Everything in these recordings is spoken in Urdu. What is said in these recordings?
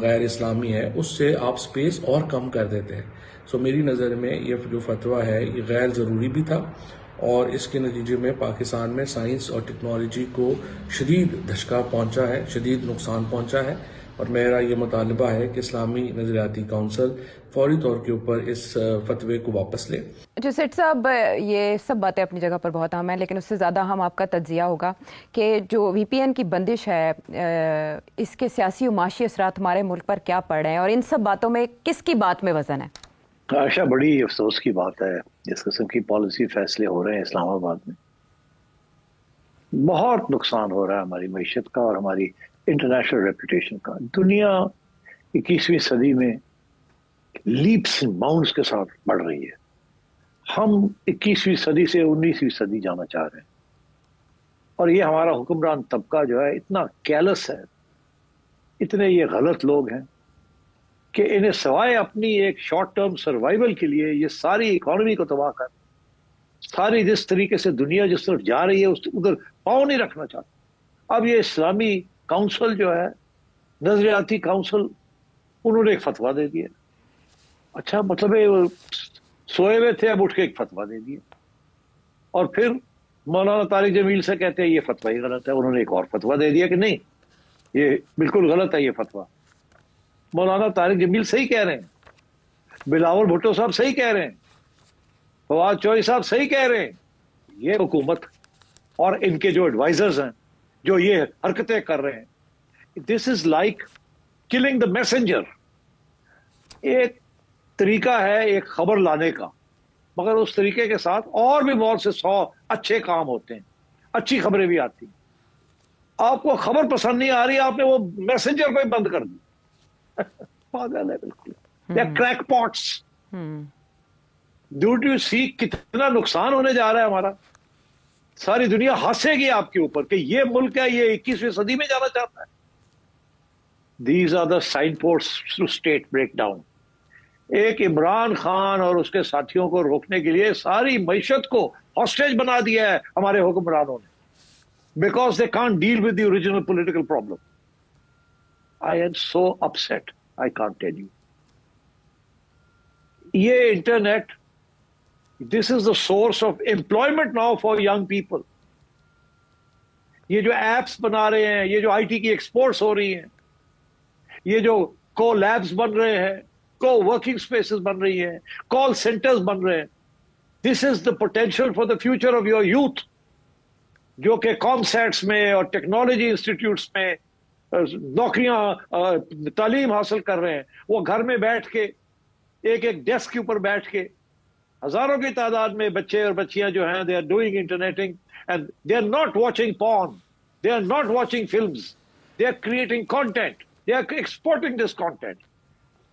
غیر اسلامی ہے اس سے آپ سپیس اور کم کر دیتے ہیں. سو میری نظر میں یہ جو فتویٰ ہے یہ غیر ضروری بھی تھا اور اس کے نتیجے میں پاکستان میں سائنس اور ٹیکنالوجی کو شدید دھچکا پہنچا ہے, شدید نقصان پہنچا ہے, اور میرا یہ مطالبہ ہے کہ اسلامی نظریاتی کونسل فوری طور کے اوپر اس فتوے کو واپس لے. جو سیٹ صاحب یہ سب باتیں اپنی جگہ پر بہت اہم ہیں, لیکن اس سے زیادہ ہم آپ کا تجزیہ ہوگا کہ جو وی پی این کی بندش ہے اس کے سیاسی و معاشی اثرات ہمارے ملک پر کیا پڑ رہے ہیں, اور ان سب باتوں میں کس کی بات میں وزن ہے؟ عائشہ, بڑی افسوس کی بات ہے اس قسم کی پالیسی فیصلے ہو رہے ہیں اسلام آباد میں. بہت نقصان ہو رہا ہے ہماری معیشت کا اور ہماری انٹرنیشنل ریپوٹیشن کا. دنیا 21ویں صدی میں لیپس اینڈ باؤنڈز کے ساتھ بڑھ رہی ہے. ہم 21ویں صدی سے 19ویں صدی جانا چاہ رہے ہیں, اور یہ ہمارا حکمران طبقہ جو ہے اتنا کیلس ہے, اتنے یہ غلط لوگ ہیں کہ انہیں سوائے اپنی ایک شارٹ ٹرم سروائیول کے لیے یہ ساری اکانومی کو تباہ کر, ساری جس طریقے سے دنیا جس طرف جا رہی ہے اس ادھر پاؤں نہیں رکھنا چاہتے. اب یہ اسلامی کونسل جو ہے, نظریاتی کونسل, انہوں نے ایک فتویٰ دے دیا. اچھا, مطلب سوئے ہوئے تھے, اب اٹھ کے ایک فتویٰ دے دیا, اور پھر مولانا طارق جمیل سے کہتے ہیں یہ فتویٰ ہی غلط ہے. انہوں نے ایک اور فتویٰ دے دیا کہ نہیں یہ بالکل غلط ہے یہ فتویٰ. مولانا طارق جمیل صحیح کہہ رہے ہیں, بلاول بھٹو صاحب صحیح کہہ رہے ہیں, فواد چوہدری صاحب صحیح کہہ رہے ہیں. یہ حکومت اور ان کے جو ایڈوائزرز ہیں جو یہ حرکتیں کر رہے ہیں, this is like killing the messenger. ایک طریقہ ہے ایک خبر لانے کا, مگر اس طریقے کے ساتھ اور بھی بہت سے 100 اچھے کام ہوتے ہیں, اچھی خبریں بھی آتی ہیں. آپ کو خبر پسند نہیں آ رہی, آپ نے وہ میسنجر کو ہی بند کر دی. پاگل ہے بالکل, کریک پاٹس. ڈونٹ یو سی کتنا نقصان ہونے جا رہا ہے ہمارا. ساری دنیا ہنسے گی آپ کے اوپر کہ یہ ملک ہے یہ 21ویں صدی میں جانا چاہتا ہے. These are the sign posts to state breakdown. ایک عمران خان اور اس کے ساتھیوں کو روکنے کے لیے ساری معیشت کو ہاسٹیج بنا دیا ہے ہمارے حکمرانوں نے, because they can't deal with the original political problem. I am so upset, I can't tell you. یہ internet, this is the source of employment now for young people. یہ جو ایپس بنا رہے ہیں, یہ جو آئی ٹی کی ایکسپورٹس ہو رہی ہیں, یہ جو کو لیبس بن رہے ہیں, کو ورکنگ اسپیسز بن رہی ہیں, کال سینٹرز بن رہے ہیں, this is the potential for the future of your youth, جو کہ کامسیٹس میں اور ٹیکنالوجی انسٹیٹیوٹس میں نوکریاں تعلیم حاصل کر رہے ہیں. وہ گھر میں بیٹھ کے ایک ایک ڈیسک کے اوپر بیٹھ کے ہزاروں کی تعداد میں بچے اور بچیاں جو ہیں they are doing interneting and they are not watching porn, they are not watching films, they are creating content, they are exporting this content.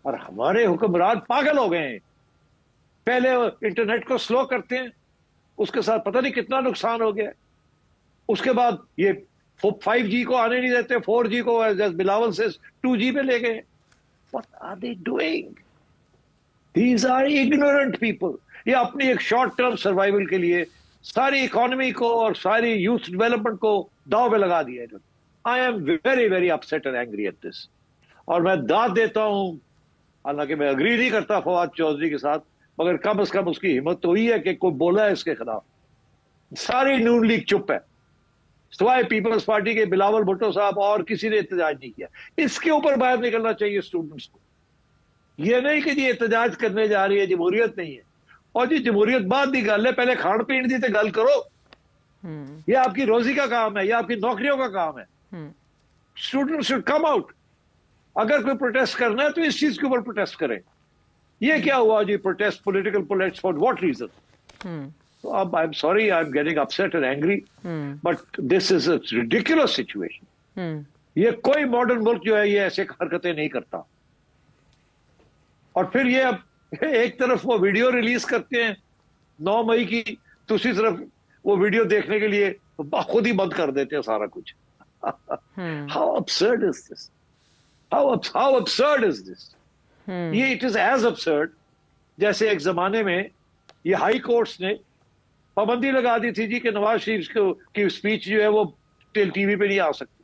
اور ہمارے حکمران پاگل ہو گئے ہیں. پہلے انٹرنیٹ کو سلو کرتے ہیں, اس کے ساتھ پتہ نہیں کتنا نقصان ہو گیا. اس کے بعد یہ 5G کو آنے نہیں دیتے, 4G کو بلاول سے 2G پہ لے گئے. What are they doing? These are ignorant people. یہ اپنی ایک شارٹ ٹرم سروائیول کے لیے ساری اکانومی کو اور ساری یوتھ ڈیولپمنٹ کو داؤ پہ لگا دیا ہے. I am very very upset and angry at this. اور میں داد دیتا ہوں, حالانکہ میں اگری نہیں کرتا فواد چوہدری کے ساتھ, مگر کم از کم اس کی ہمت تو ہوئی ہے کہ کوئی بولا ہے اس کے خلاف. ساری نون لیگ چپ ہے, سوائے پیپلز پارٹی کے بلاول بھٹو صاحب اور کسی نے احتجاج نہیں کیا. اس کے اوپر باہر نکلنا چاہیے اسٹوڈنٹس کو. یہ نہیں کہ جی احتجاج کرنے جا رہی ہے, جمہوریت نہیں ہے. اور جی جمہوریت بعد کی گل ہے, پہلے کھان پین دی تے گل کرو. یہ آپ کی روزی کا کام ہے, یہ آپ کی نوکریوں کا کام ہے. Student should come out. اگر کوئی پروٹیسٹ کرنا ہے تو اس چیز کے اوپر پروٹیسٹ کریں. یہ کیا ہوا جی protest, political protest, for what reason? اب I'm sorry, I'm getting upset and angry, but this is a ridiculous situation. یہ کوئی ماڈرن ملک جو ہے یہ ایسے حرکتیں نہیں کرتا. اور پھر یہ اب ایک طرف وہ ویڈیو ریلیز کرتے ہیں 9 مئی کی, دوسری طرف وہ ویڈیو دیکھنے کے لیے خود ہی بند کر دیتے ہیں سارا کچھ. How absurd is this? How absurd is this? یہ it is as absurd جیسے ایک زمانے میں یہ ہائی کورٹس نے پابندی لگا دی تھی جی کہ نواز شریف کی اسپیچ جو ہے وہ ٹی وی پہ نہیں آ سکتی.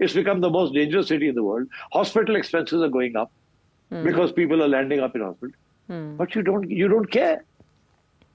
It's become the most dangerous city in the world. Hospital expenses are going up because people are landing up in hospital. But you don't care.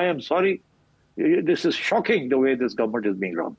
I am sorry. This is shocking the way this government is being run.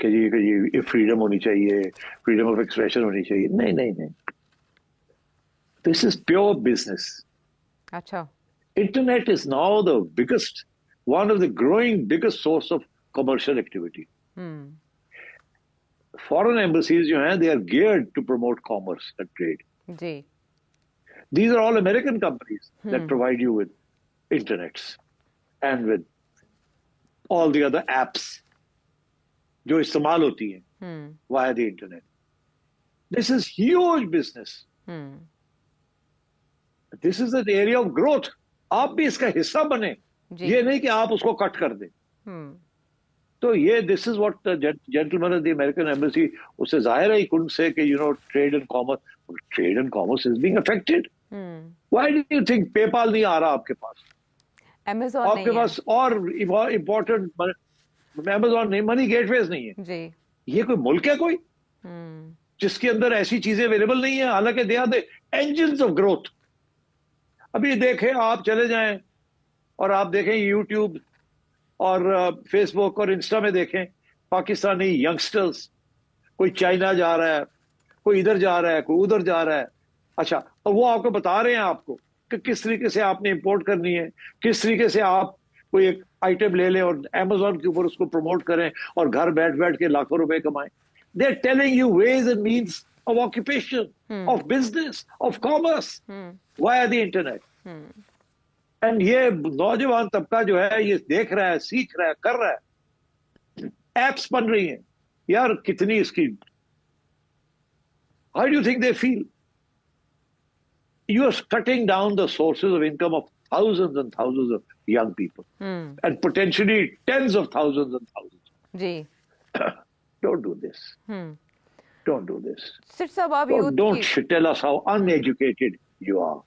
کہ یہ فریڈم ہونی چاہیے, فریڈم آف ایکسپریشن ہونی چاہیے. نہیں نہیں نہیں, دس از پیور بزنس. اچھا. Internet is now the biggest, one of the growing biggest source of commercial activity. Foreign embassies جو ہیں, they are geared to promote commerce and trade. G. These are all American companies that provide you with internets and with all the other apps جو استعمال ہوتی ہیں via the internet. This is huge business. This is an area of growth. آپ بھی اس کا حصہ بنے, یہ نہیں کہ آپ اس کو کٹ کر دیں. تو یہ this is what gentleman of the American embassy, اس سے ظاہر ہے کن سے کہ trade and commerce is being affected. Why do you think PayPal نہیں آ رہا آپ کے پاس؟ Amazon آپ کے پاس اور امپورٹنٹ Amazon نہیں, منی گیٹ ویز نہیں ہے. جی. یہ کوئی ملک ہے کوئی جس کے اندر ایسی چیزیں اویلیبل نہیں ہیں, حالانکہ they are the engines of growth. ابھی دیکھیں, آپ چلے جائیں اور آپ دیکھیں یوٹیوب اور فیس بک اور انسٹا میں دیکھیں پاکستانی ینگسٹرز, کوئی چائنا جا رہا ہے, کوئی ادھر جا رہا ہے, کوئی ادھر جا رہا ہے. اچھا, اور وہ آپ کو بتا رہے ہیں آپ کو کہ کس طریقے سے آپ نے امپورٹ کرنی ہے, کس طریقے سے آپ کوئی ایک آئٹم لے لیں اور Amazon کے اوپر اس کو پروموٹ کریں اور گھر بیٹھ بیٹھ کے لاکھوں روپے کمائیں. They are telling you ways and means of occupation, of business, of commerce via the internet. And یہ نوجوان طبقہ جو ہے یہ دیکھ رہا ہے, سیکھ رہا ہے, کر رہا ہے. ایپس بن رہی ہیں یار, کتنی اس کی. How do you think they feel? You are cutting down the sources of income of thousands and thousands of young people and potentially tens of thousands and thousands. G. Don't do this. Don't do this. سر صاحب آپ Don't tell us how uneducated you are.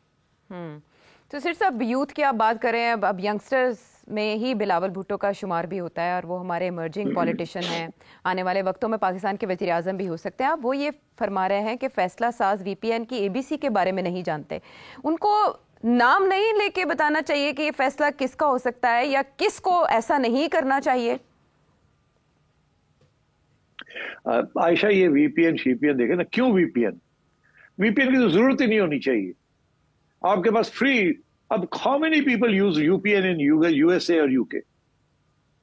تو سر صاحب یوتھ کی آپ بات کریں, اب ینگسٹرز میں ہی بلاول بھٹو کا شمار بھی ہوتا ہے اور وہ ہمارے ایمرجنگ پولیٹیشین ہیں, آنے والے وقتوں میں پاکستان کے وزیر اعظم بھی ہو سکتے ہیں. آپ وہ یہ فرما رہے ہیں کہ فیصلہ ساز وی پی این کی ABC کے بارے میں نہیں جانتے. ان کو نام نہیں لے کے بتانا چاہیے کہ یہ فیصلہ کس کا ہو سکتا ہے یا کس کو ایسا نہیں کرنا چاہیے. عائشہ, یہ وی پی این شی پی این دیکھیں نا, کیوں وی پی این کی تو ضرورت ہی نہیں ہونی چاہیے. آپ کے پاس فری, اب how many people use VPN in USA اور UK?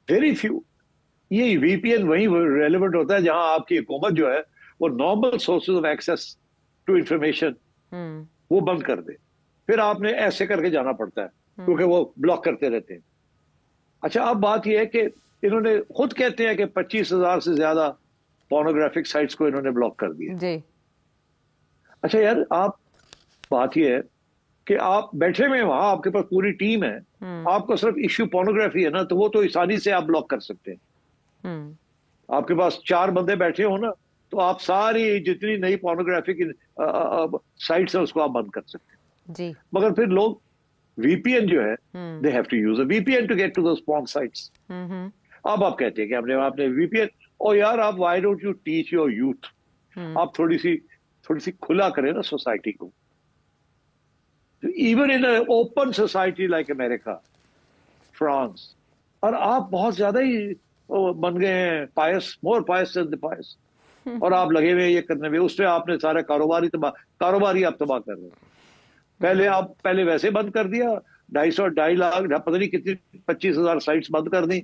Very few. یہ VPN وہیں ریلیونٹ ہوتا ہے جہاں آپ کی حکومت جو ہے وہ normal sources of access to information وہ بند کر دے, پھر آپ نے ایسے کر کے جانا پڑتا ہے کیونکہ وہ بلاک کرتے رہتے ہیں. اچھا, اب بات یہ ہے کہ انہوں نے خود کہتے ہیں کہ 25,000 سے زیادہ پورنوگرافک سائٹس کو انہوں نے بلاک کر دیا. جی. اچھا یار, آپ بات یہ ہے کہ آپ بیٹھے ہوئے وہاں, آپ کے پاس پوری ٹیم ہے, آپ کو صرف ایشو پورنوگرافی ہے نا, تو وہ تو آسانی سے آپ بلاک کر سکتے ہیں. آپ کے پاس 4 بندے بیٹھے ہو نا, تو آپ ساری جتنی نئی پورنوگرافک سائٹس ہیں اس کو آپ بند کر سکتے ہیں. جی. مگر پھر لوگ وی پی این جو ہے, they have to use a V P N to get to those porn sites. اب آپ کہتے ہیں کہ ہم نے وی پی این, اور یار آپ why don't you teach your youth, آپ تھوڑی سی کھلا کریں نا سوسائٹی کو. Even in an open society like America, France, اور آپ بہت زیادہ ہی بن گئے ہیں pious, more pious than the pious, اور آپ لگے ہوئے یہ کرنے میں, اس پہ آپ نے سارا کاروباری آپ تباہ کر رہے ہیں. پہلے ویسے بند کر دیا, 2.5 لاکھ پتہ نہیں کتنی 25,000 سائٹس بند کر دی,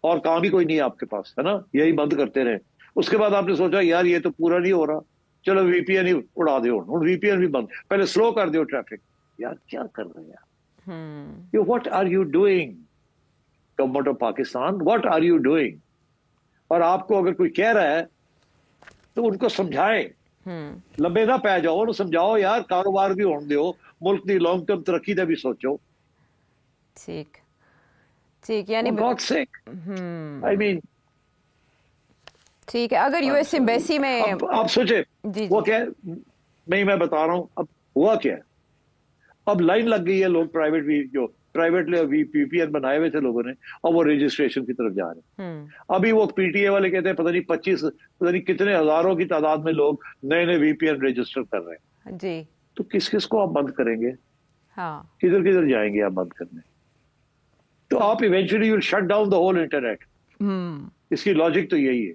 اور کام بھی کوئی نہیں ہے آپ کے پاس, ہے نا, یہی بند کرتے رہے. اس کے بعد آپ نے سوچا یار یہ تو پورا نہیں ہو رہا, چلو وی پی این ہی اڑا دو, وی پی این بھی بند, پہلے سلو کر دو ٹریفک. یار کیا کر رہے ہیں, what are you doing government of Pakistan, what are you doing. اور آپ کو اگر کوئی کہہ رہا ہے تو ان کو سمجھائیں, لمبے نہ پہ جاؤ, سمجھاؤ یار کاروبار بھی ہونے دو, ملک کی لانگ ٹرم ترقی کا بھی سوچو. ٹھیک یعنی God's sake, I mean, ٹھیک ہے. اگر یو ایس ایمبیسی میں آپ سوچے وہ کیا, میں بتا رہا ہوں اب ہوا کیا. اب لائن لگ گئی ہے, لوگ پرائیویٹ وی پی این بنائے ہوئے تھے لوگوں نے, اور وہ رجسٹریشن کی طرف جا رہے ہیں. ابھی وہ پی ٹی اے والے کہتے ہیں پتہ نہیں کتنے ہزاروں کی تعداد میں لوگ نئے وی پی این رجسٹر کر رہے ہیں. جی. تو کس کو آپ بند کریں گے, ہاں کدھر جائیں گے آپ بند کرنے. تو آپ eventually you will shut down the whole internet. اس کی لاجک تو یہی ہے.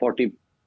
40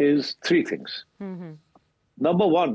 is 3 things. Number 1,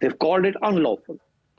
they've called it unlawful.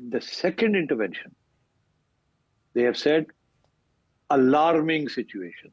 The second intervention, they have said alarming situation.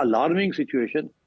alarming situation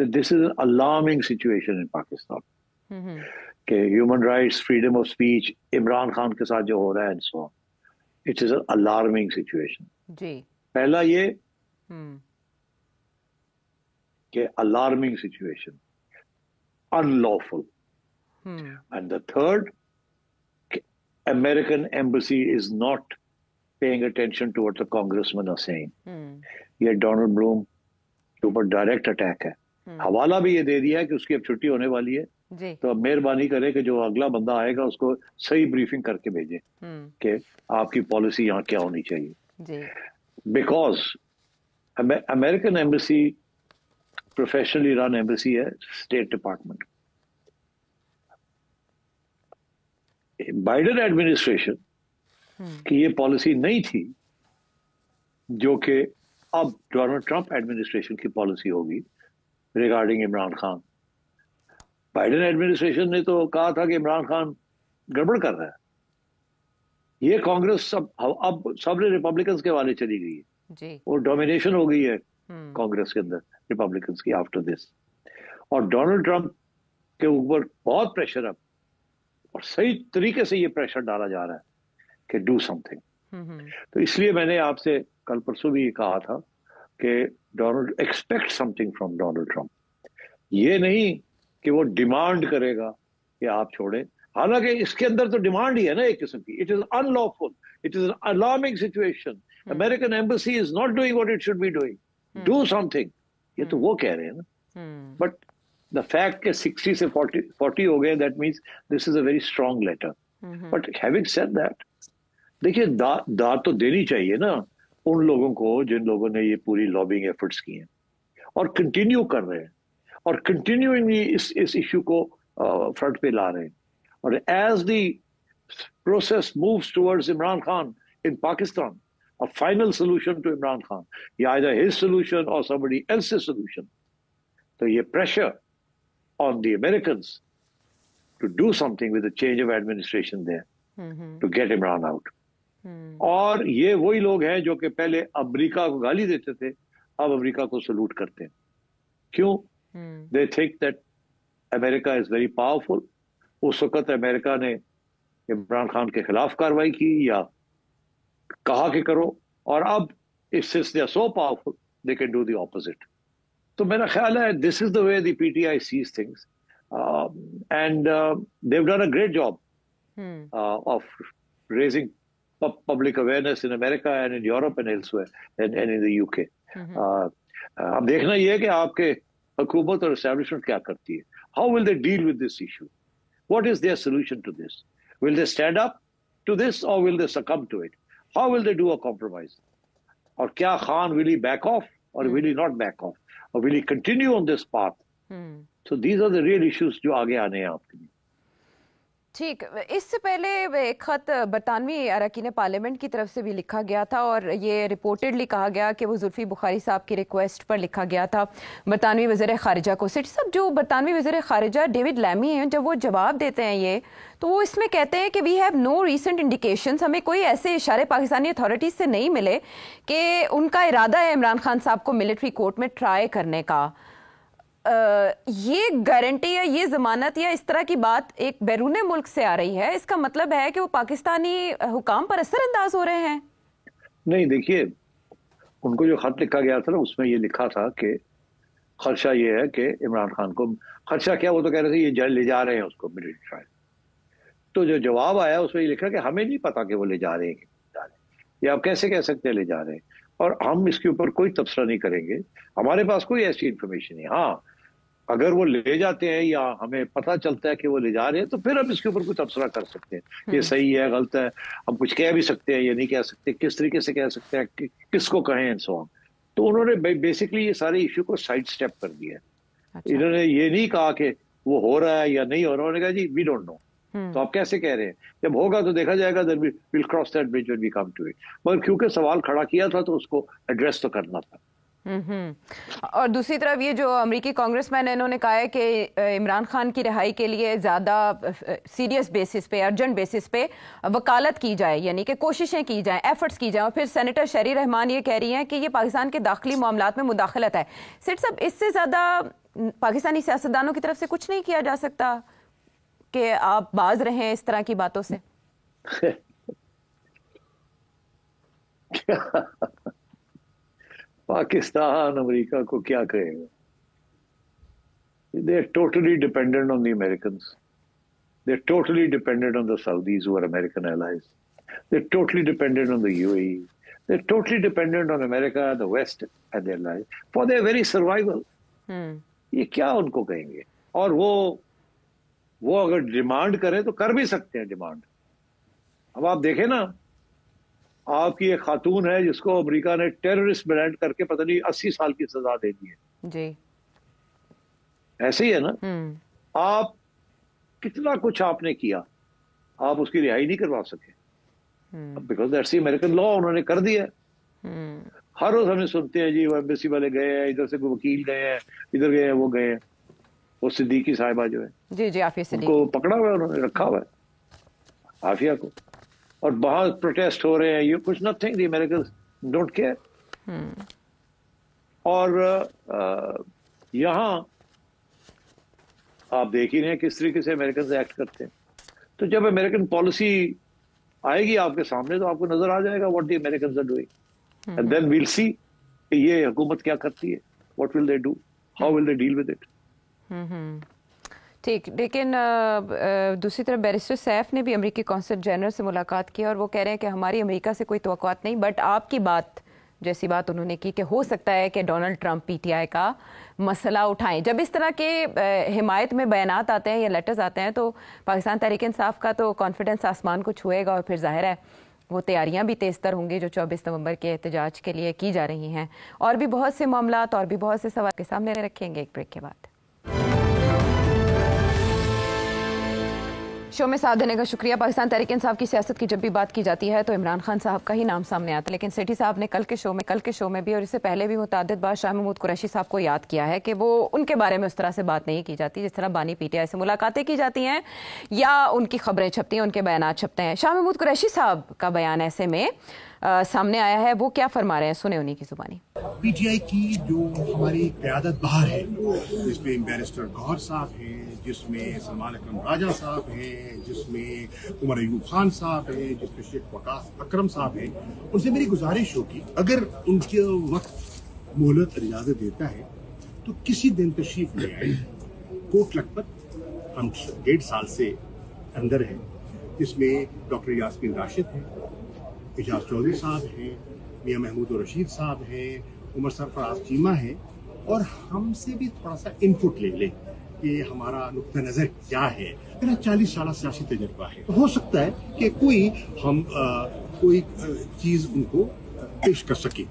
that this is an alarming situation in Pakistan. کہ human rights, freedom of speech, Imran Khan کے ساتھ جو ہو رہا ہے and so on. It is an alarming situation. جی پہلا یہ کہ alarming situation, unlawful. And the third, American embassy is not paying attention to what the congressmen are saying. یہ ڈونلڈ بلوم کے اوپر ڈائریکٹ اٹیک ہے. حوالہ بھی یہ دے دیا ہے کہ اس کی اب چھٹی ہونے والی ہے, تو اب مہربانی کرے کہ جو اگلا بندہ آئے گا اس کو صحیح بریفنگ کر کے بھیجے کہ آپ کی پالیسی یہاں کیا ہونی چاہیے. Because American embassy professionally run embassy ہے, اسٹیٹ ڈپارٹمنٹ. بائیڈن ایڈمنسٹریشن کی یہ پالیسی نہیں تھی جو کہ اب ڈونلڈ ٹرمپ ایڈمنسٹریشن کی پالیسی ہوگی regarding Imran Khan. Biden administration نے تو کہا تھا کہ عمران خان گڑبڑ کر رہا ہے. یہ کانگریس اب سب نے ریپبلکنس کے حوالے چلی گئی ہے, اور ڈومینیشن ہو گئی ہے کانگریس کے اندر ریپبلکنس کی آفٹر دس. اور ڈونلڈ ٹرمپ کے اوپر بہت پریشر اب, اور صحیح طریقے سے یہ پریشر ڈالا جا رہا ہے کہ ڈو سم تھنگ. تو اس لیے میں نے آپ سے کل پرسوں بھی یہ کہا تھا کہ Donald expect some thing from Donald Trump. یہ نہیں کہ وہ ڈیمانڈ کرے گا کہ آپ چھوڑیں, حالانکہ اس کے اندر تو ڈیمانڈ ہی ہے نا ایک قسم کی. It is unlawful, it is an alarming situation. American embassy is not doing what it should be doing. Do something, یہ تو وہ کہہ رہے ہیں نا. بٹ the fact کہ 60 سے 40 ہو گئے, that means this is a very strong letter. But having said that, دیکھیے داد تو دینی چاہیے نا ان لوگوں کو جن لوگوں نے یہ پوری لابنگ ایفرٹس کی ہیں اور کنٹینیو کر رہے ہیں اور کنٹینیوئنگلی اس ایشو کو فرنٹ پہ لا رہے ہیں. اور as the process moves towards Imran Khan in Pakistan, a final solution to Imran Khan, یا either his solution or somebody else's solution, تو یہ pressure on the Americans to do something with the change of administration there to get Imran out. اور یہ وہی لوگ ہیں جو کہ پہلے امریکہ کو گالی دیتے تھے, اب امریکہ کو سلوٹ کرتے ہیں. کیوں؟ they think that America is very powerful. اس وقت امریکہ نے عمران خان کے خلاف کاروائی کی یا کہا کہ کرو, اور اب since they are so powerful they can do the opposite. تو میرا خیال ہے this is the way the PTI sees things, and they've done a great job of raising public awareness in America and in Europe and elsewhere and in the UK. اب دیکھنا یہ ہے کہ آپ کے حکومت اور اسٹیبلشمنٹ کیا کرتی ہے. How will they deal with this issue? What is their solution to this? Will they stand up to this or will they succumb to it? How will they do a compromise? اور کیا Khan will he back off or will he not back off? Or will he continue on this path? So these are the real issues جو آگے آنے ہیں آپ کے لیے. ٹھیک, اس سے پہلے ایک خط برطانوی اراکین پارلیمنٹ کی طرف سے بھی لکھا گیا تھا اور یہ رپورٹڈلی کہا گیا کہ وہ زلفی بخاری صاحب کی ریکویسٹ پر لکھا گیا تھا برطانوی وزیر خارجہ کو. سیٹھی صاحب, جو برطانوی وزیر خارجہ ڈیوڈ لیمی ہیں, جب وہ جواب دیتے ہیں یہ, تو وہ اس میں کہتے ہیں کہ we have no recent indications, ہمیں کوئی ایسے اشارے پاکستانی اتھارٹیز سے نہیں ملے کہ ان کا ارادہ ہے عمران خان صاحب کو ملٹری کورٹ میں ٹرائی کرنے کا. یہ گارنٹی یا یہ ضمانت یا اس طرح کی بات ایک بیرون ملک سے آ رہی ہے, اس کا مطلب ہے کہ وہ پاکستانی حکام پر اثر انداز ہو رہے ہیں؟ نہیں, دیکھیے ان کو جو خط لکھا گیا تھا نا, اس میں یہ لکھا تھا کہ خدشہ یہ ہے کہ عمران خان کو, خدشہ کیا, وہ تو کہہ رہے تھے یہ لے جا رہے ہیں اس کو ملٹری ٹرائل. تو جو جواب آیا اس میں یہ لکھا کہ ہمیں نہیں پتا کہ وہ لے جا رہے ہیں, یا آپ کیسے کہہ سکتے ہیں لے جا رہے ہیں, اور ہم اس کے اوپر کوئی تبصرہ نہیں کریں گے, ہمارے پاس کوئی ایسی انفارمیشن نہیں. ہاں اگر وہ لے جاتے ہیں یا ہمیں پتہ چلتا ہے کہ وہ لے جا رہے ہیں تو پھر ہم اس کے اوپر کوئی تبصرہ کر سکتے ہیں, یہ صحیح ہے غلط ہے, ہم کچھ کہہ بھی سکتے ہیں یا نہیں کہہ سکتے, کس طریقے سے کہہ سکتے ہیں, کس کو کہیں اینڈ سو آن. تو انہوں نے بیسکلی یہ سارے ایشو کو سائڈ سٹیپ کر دیا ہے. انہوں نے یہ نہیں کہا کہ وہ ہو رہا ہے یا نہیں ہو رہا, انہوں نے کہا جی وی ڈونٹ نو. تو آپ کیسے کہہ رہے ہیں, جب ہوگا تو دیکھا جائے گا, we'll cross that bridge when we come to it. مگر کیونکہ سوال کھڑا کیا تھا تو اس کو ایڈریس تو کرنا تھا. اور دوسری طرف یہ جو امریکی کانگریس مین انہوں نے کہا ہے کہ عمران خان کی رہائی کے لیے زیادہ سیریس بیسس پہ, ارجنٹ بیسس پہ وکالت کی جائے, یعنی کہ کوششیں کی جائیں, ایفرٹس کی جائیں. اور پھر سینیٹر شہری رحمان یہ کہہ رہی ہیں کہ یہ پاکستان کے داخلی معاملات میں مداخلت ہے. سیٹ صاحب, اس سے زیادہ پاکستانی سیاستدانوں کی طرف سے کچھ نہیں کیا جا سکتا کہ آپ باز رہیں اس طرح کی باتوں سے؟ پاکستان امریکہ کو کیا کہے گا؟ They are totally dependent on the Americans. They are totally dependent on the Saudis who are American allies. They are totally dependent on the UAE. They are totally dependent on America, the West and their allies for their very survival. یہ کیا ان کو کہیں گے؟ اور وہ اگر ڈیمانڈ کریں تو کر بھی سکتے ہیں ڈیمانڈ. اب آپ دیکھیں نا، آپ کی ایک خاتون ہے جس کو امریکہ نے ٹیررسٹ برانڈ کر کے پتہ نہیں 80 سال کی سزا دے دی ہے. جی ایسے ہی ہے نا. آپ کتنا کچھ آپ نے کیا، آپ اس کی رہائی نہیں کروا سکے بیکاز دیٹس دی امریکن لا. انہوں نے کر دیا. ہر روز ہمیں سنتے ہیں جی وہ ایمبیسی والے گئے ہیں، ادھر سے کوئی وکیل گئے ہیں، ادھر گئے ہیں، وہ گئے ہیں. وہ صدیقی صاحبہ جو ہے جی جی عافیہ ان کو پکڑا ہوا ہے، انہوں نے رکھا ہوا ہے عافیہ کو. اور بہت پروٹیسٹ ہو رہے ہیں، یہ کچھ nothing, the Americans don't care. اور یہاں آپ دیکھ ہی رہے ہیں کس طریقے سے امریکنز ایکٹ کرتے ہیں. تو جب امریکن پالیسی آئے گی آپ کے سامنے تو آپ کو نظر آ جائے گا what the Americans are doing, and then we'll see کہ یہ حکومت کیا کرتی ہے، what will they do, how will they deal with it. ٹھیک. لیکن دوسری طرف بیرسٹر سیف نے بھی امریکی کونسل جنرل سے ملاقات کی اور وہ کہہ رہے ہیں کہ ہماری امریکہ سے کوئی توقعات نہیں، بٹ آپ کی بات جیسی بات انہوں نے کی کہ ہو سکتا ہے کہ ڈونلڈ ٹرمپ پی ٹی آئی کا مسئلہ اٹھائیں. جب اس طرح کے حمایت میں بیانات آتے ہیں یا لیٹرز آتے ہیں تو پاکستان تحریک انصاف کا تو کانفیڈنس آسمان کو چھوئے گا، اور پھر ظاہر ہے وہ تیاریاں بھی تیز تر ہوں گی جو 24 نومبر کے احتجاج کے لیے کی جا رہی ہیں. اور بھی بہت سے معاملات اور بھی بہت سے سوال کے سامنے رکھیں گے ایک بریک کے بعد. شو میں ساتھ دینے کا شکریہ. پاکستان تحریک انصاف کی سیاست کی جب بھی بات کی جاتی ہے تو عمران خان صاحب کا ہی نام سامنے آتا ہے، لیکن سیٹھی صاحب نے کل کے شو میں بھی اور اس سے پہلے بھی متعدد بار شاہ محمود قریشی صاحب کو یاد کیا ہے کہ وہ ان کے بارے میں اس طرح سے بات نہیں کی جاتی جس طرح بانی پی ٹی آئی سے ملاقاتیں کی جاتی ہیں یا ان کی خبریں چھپتی ہیں، ان کے بیانات چھپتے ہیں. شاہ محمود قریشی صاحب کا بیان ایسے میں سامنے آیا ہے، وہ کیا فرما رہے ہیں، سنیں انہی کی زبانی. پی ٹی آئی کی جو ہماری قیادت باہر ہے، جس میں بیرسٹر گوہر صاحب ہیں، جس میں سلمان اکرم راجہ صاحب ہیں، جس میں عمر ایوب خان صاحب ہیں، جس میں شیخ وقاص اکرم صاحب ہیں، ان سے میری گزارش ہوگی اگر ان کے وقت مہلت اجازت دیتا ہے تو کسی دن تشریف لے آئے. کوٹ لکھپت ہم 1.5 سال سے اندر ہیں، جس میں ڈاکٹر یاسمین راشد ہیں، اعجاز چودھری صاحب ہیں، میاں محمود الرشید صاحب ہیں، عمر سرفراز چیمہ ہیں، اور ہم سے بھی تھوڑا سا انپٹ لے لیں کہ ہمارا نقطہ نظر کیا ہے. میرا 40 سالہ سیاسی تجربہ ہے، ہو سکتا ہے کہ کوئی چیز ان کو پیش کر سکے.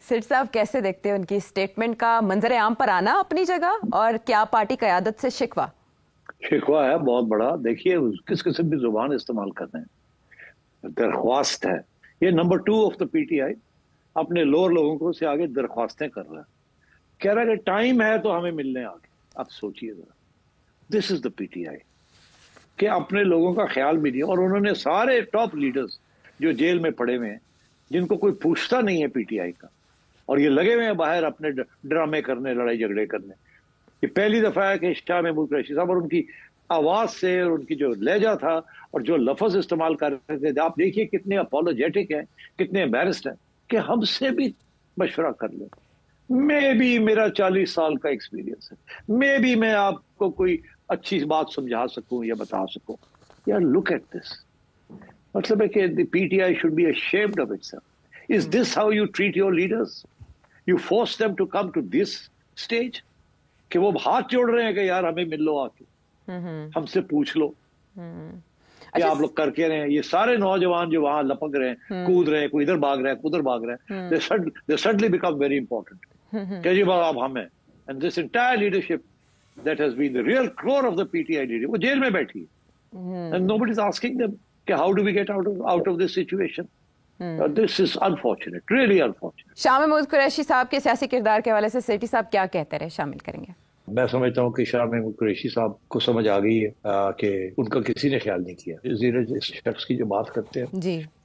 سیٹ صاحب کیسے دیکھتے ہیں ان کی اسٹیٹمنٹ کا منظر عام پر آنا اپنی جگہ، اور کیا پارٹی قیادت سے شکوہ ہے بہت بڑا؟ دیکھیے کس قسم کی زبان استعمال کر رہے ہیں. درخواست ہے یہ نمبر 2 آف دا پی ٹی آئی، اپنے لوور لوگوں کو سے آگے درخواستیں کر رہا ہے، کہہ رہا ہے کہ ٹائم ہے تو ہمیں ملنے آگے. اب سوچئے ذرا، دس از دا پی ٹی آئی کہ اپنے لوگوں کا خیال بھی نہیں. اور انہوں نے سارے ٹاپ لیڈرز جو جیل میں پڑے ہوئے ہیں، جن کو کوئی پوچھتا نہیں ہے پی ٹی آئی کا، اور یہ لگے ہوئے ہیں باہر اپنے ڈرامے کرنے، لڑائی جھگڑے کرنے. یہ پہلی دفعہ ہے کہ شاہ محمود قریشی صاحب اور ان کی آواز سے اور ان کی جو لہجہ تھا اور جو لفظ استعمال کر رہے تھے، آپ دیکھیے کتنے اپولوجیٹک ہیں، کتنے امبیرسڈ ہیں کہ ہم سے بھی مشورہ کر لیں. میں بھی میرا 40 سال کا ایکسپیرینس ہے، میں آپ کو کوئی اچھی بات سمجھا سکوں یا بتا سکوں. یار لک ایٹ دس. مطلب ہے کہ the P T I should be ashamed of itself. Is this how you treat your leaders? You force them to come to this stage کہ وہ ہاتھ جوڑ رہے ہیں کہ یار ہمیں مل لو، آ کے ہم سے پوچھ لو کہ آپ لوگ کر کے رہے ہیں. یہ سارے نوجوان جو وہاں لپک رہے ہیں، کود رہے ہیں، کوئی ادھر بھاگ رہا ہے، ادھر بھاگ رہا ہے، they suddenly become very important. کہ جی بابا آپ ہم ہیں. And this entire leadership that has been the real core of the PTI leadership, وہ جیل میں بیٹھی ہے. And nobody is asking them کہ how do we get out of this situation. This is unfortunate, really unfortunate. Shah Mahmood Qureshi صاحب کے سیاسی کردار کے حوالے سے سیٹھی صاحب کیا کہتے رہے، شامل کریں گے. میں سمجھتا ہوں کہ شاہ محمود قریشی صاحب کو سمجھ آ گئی ہے کہ ان کا کسی نے خیال نہیں کیا. زیر اس شخص کی جو بات کرتے ہیں جی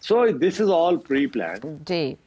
so this is all pre-planned,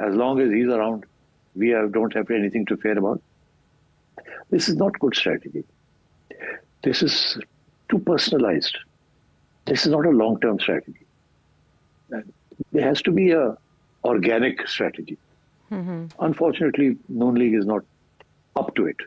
as long as he's around we don't have anything to fear about, this is not good strategy. This is too personalized. This is not a long-term strategy. There has to be a organic strategy. Unfortunately, Noon League is not up to it.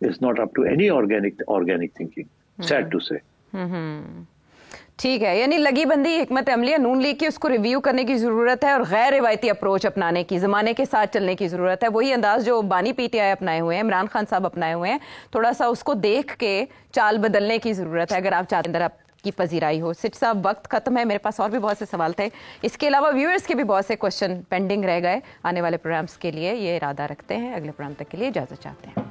is not up to any organic thinking. Sad to say. ٹھیک ہے، یعنی لگی بندی حکمت عملی نون لیگ کی اس کو ریویو کرنے کی ضرورت ہے اور غیر روایتی اپروچ اپنانے کی، زمانے کے ساتھ چلنے کی ضرورت ہے. وہی انداز جو بانی پی ٹی آئی اپنائے ہوئے ہیں، عمران خان صاحب اپنائے ہوئے ہیں، تھوڑا سا اس کو دیکھ کے چال بدلنے کی ضرورت ہے اگر آپ چاہتے ہیں اندر آپ کی پذیرائی ہو. سٹ صاحب وقت ختم ہے، میرے پاس اور بھی بہت سے سوال تھے، اس کے علاوہ ویورز کے بھی بہت سے کوشچن پینڈنگ رہ گئے. آنے والے پروگرامز کے لیے یہ ارادہ رکھتے ہیں، اگلے پروگرام تک کے لیے اجازت چاہتے ہیں.